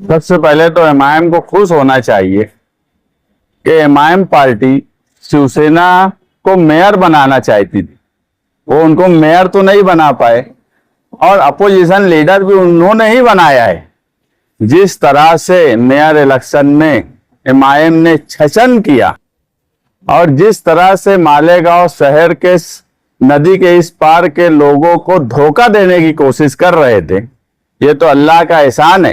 सबसे पहले तो एमआईएम को खुश होना चाहिए कि एमआईएम पार्टी शिवसेना को मेयर बनाना चाहती थी। वो उनको मेयर तो नहीं बना पाए और अपोजिशन लीडर भी उन्होंने ही बनाया है। जिस तरह से मेयर इलेक्शन में एमआईएम ने छचन किया और जिस तरह से मालेगांव शहर के नदी के इस पार के लोगों को धोखा देने की कोशिश कर रहे थे, ये तो अल्लाह का एहसान है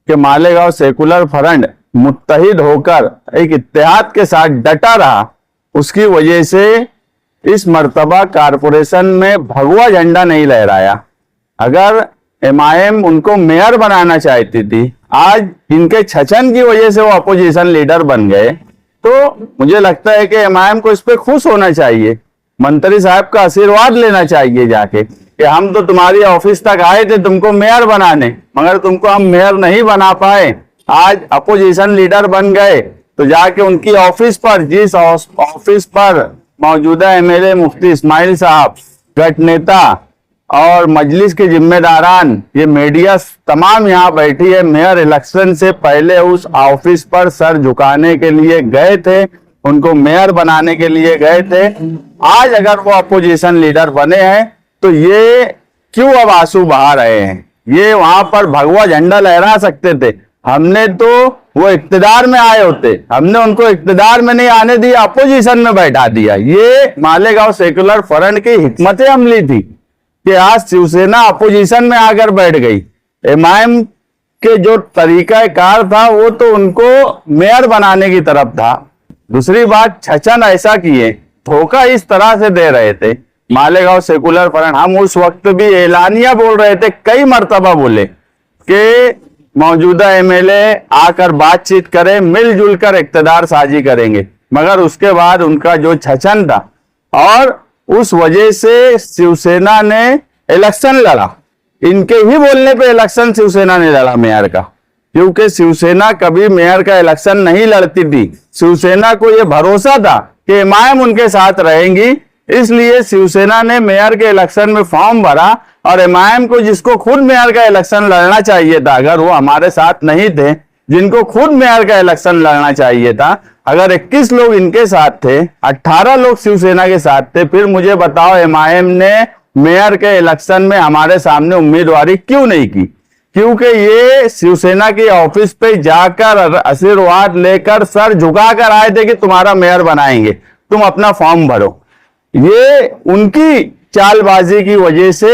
कि मालेगांव सेकुलर फ्रंट मुत्तहिद होकर एक इत्तेहाद के साथ डटा रहा। उसकी वजह से इस मर्तबा कारपोरेशन में भगवा झंडा नहीं लहराया। अगर एमआईएम उनको मेयर बनाना चाहती थी, आज इनके छचन की वजह से वो अपोजिशन लीडर बन गए, तो मुझे लगता है कि एमआईएम को इस पे खुश होना चाहिए। मंत्री साहब का आशीर्वाद लेना चाहिए जाके कि हम तो तुम्हारी ऑफिस तक आए थे तुमको मेयर बनाने, मगर तुमको हम मेयर नहीं बना पाए। आज अपोजिशन लीडर बन गए तो जाके उनकी ऑफिस पर, जिस ऑफिस पर मौजूदा एमएलए मुफ्ती इस्माइल साहब, गठ नेता और मजलिस के जिम्मेदारान, ये मीडिया तमाम यहाँ बैठी है, मेयर इलेक्शन से पहले उस ऑफिस पर सर झुकाने के लिए गए थे, उनको मेयर बनाने के लिए गए थे। आज अगर वो अपोजिशन लीडर बने हैं तो ये क्यों अब आंसू बहा रहे हैं? ये वहां पर भगवा झंडा लहरा सकते थे। हमने तो वो इक्तदार में आए होते, हमने उनको इक्तदार में नहीं आने दिया, अपोजिशन में बैठा दिया। ये मालेगांव सेकुलर फ्रंट की हिकमत अमली थी कि आज शिवसेना अपोजिशन में आकर बैठ गई। एमआईएम के जो तरीका कार था वो तो उनको मेयर बनाने की तरफ था। दूसरी बात, छचन ऐसा किए, धोखा इस तरह से दे रहे थे मालेगांव सेकुलर फ्रंट। हम उस वक्त भी एलानिया बोल रहे थे, कई मर्तबा बोले कि मौजूदा एमएलए आकर बातचीत करें, मिलजुल कर इक्तदार साझी करेंगे, मगर उसके बाद उनका जो छचन था और उस वजह से शिवसेना ने इलेक्शन लड़ा। इनके ही बोलने पे इलेक्शन शिवसेना ने लड़ा मेयर का, क्योंकि शिवसेना कभी मेयर का इलेक्शन नहीं लड़ती थी। शिवसेना को यह भरोसा था कि एमआईएम उनके साथ रहेंगी, इसलिए शिवसेना ने मेयर के इलेक्शन में फॉर्म भरा और एमआईएम को, जिसको खुद मेयर का इलेक्शन लड़ना चाहिए था, अगर वो हमारे साथ नहीं थे, जिनको खुद मेयर का इलेक्शन लड़ना चाहिए था, अगर 21 लोग इनके साथ थे, 18 लोग शिवसेना के साथ थे, फिर मुझे बताओ एमआईएम ने मेयर के इलेक्शन में हमारे सामने उम्मीदवारी क्यों नहीं की? क्योंकि ये शिवसेना की ऑफिस पे जाकर आशीर्वाद लेकर सर झुकाकर आए थे कि तुम्हारा मेयर बनाएंगे, तुम अपना फॉर्म भरो। ये उनकी चालबाजी की वजह से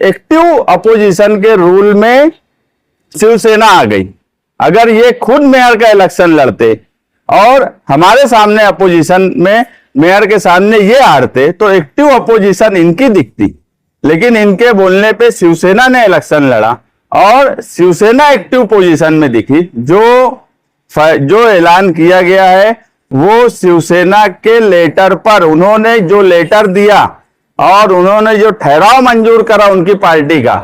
एक्टिव अपोजिशन के रूल में शिवसेना आ गई। अगर ये खुद मेयर का इलेक्शन लड़ते और हमारे सामने अपोजिशन में मेयर के सामने ये हारते तो एक्टिव अपोजिशन इनकी दिखती, लेकिन इनके बोलने पे शिवसेना ने इलेक्शन लड़ा और शिवसेना एक्टिव पोजीशन में दिखी। जो ऐलान किया गया है वो शिवसेना के लेटर पर, उन्होंने जो लेटर दिया और उन्होंने जो ठहराव मंजूर करा उनकी पार्टी का,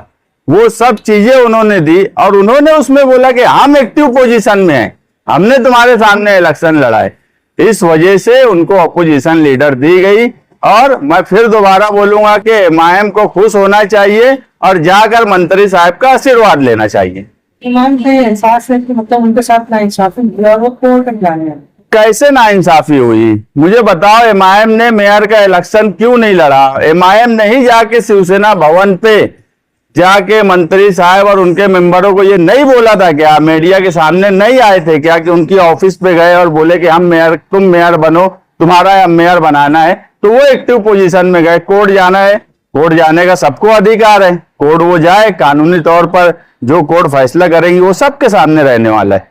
वो सब चीजें उन्होंने दी और उन्होंने उसमें बोला कि हम एक्टिव पोजीशन में हैं, हमने तुम्हारे सामने इलेक्शन लड़ा है। इस वजह से उनको अपोजिशन लीडर दी गई और मैं फिर दोबारा बोलूंगा कि एमआईएम को खुश होना चाहिए और जाकर मंत्री साहब का आशीर्वाद लेना चाहिए। इमाम के इंसाफ है कि मतलब उनके साथ नाइंसाफी हुई और वो कोर्ट तक जाने हैं। कैसे नाइंसाफी हुई मुझे बताओ? एमआईएम ने मेयर का इलेक्शन क्यों नहीं लड़ा? एमआईएम नहीं जाके शिवसेना भवन पे जाके मंत्री साहब और उनके मेंबरों को ये नहीं बोला था क्या? मीडिया के सामने नहीं आए थे क्या कि उनकी ऑफिस पे गए और बोले कि हम मेयर, तुम मेयर बनो, तुम्हारा मेयर बनाना है? तो वो एक्टिव पोजीशन में गए। कोर्ट जाना है, कोर्ट जाने का सबको अधिकार है, कोर्ट वो जाए, कानूनी तौर पर जो कोर्ट फैसला करेंगी वो सबके सामने रहने वाला है।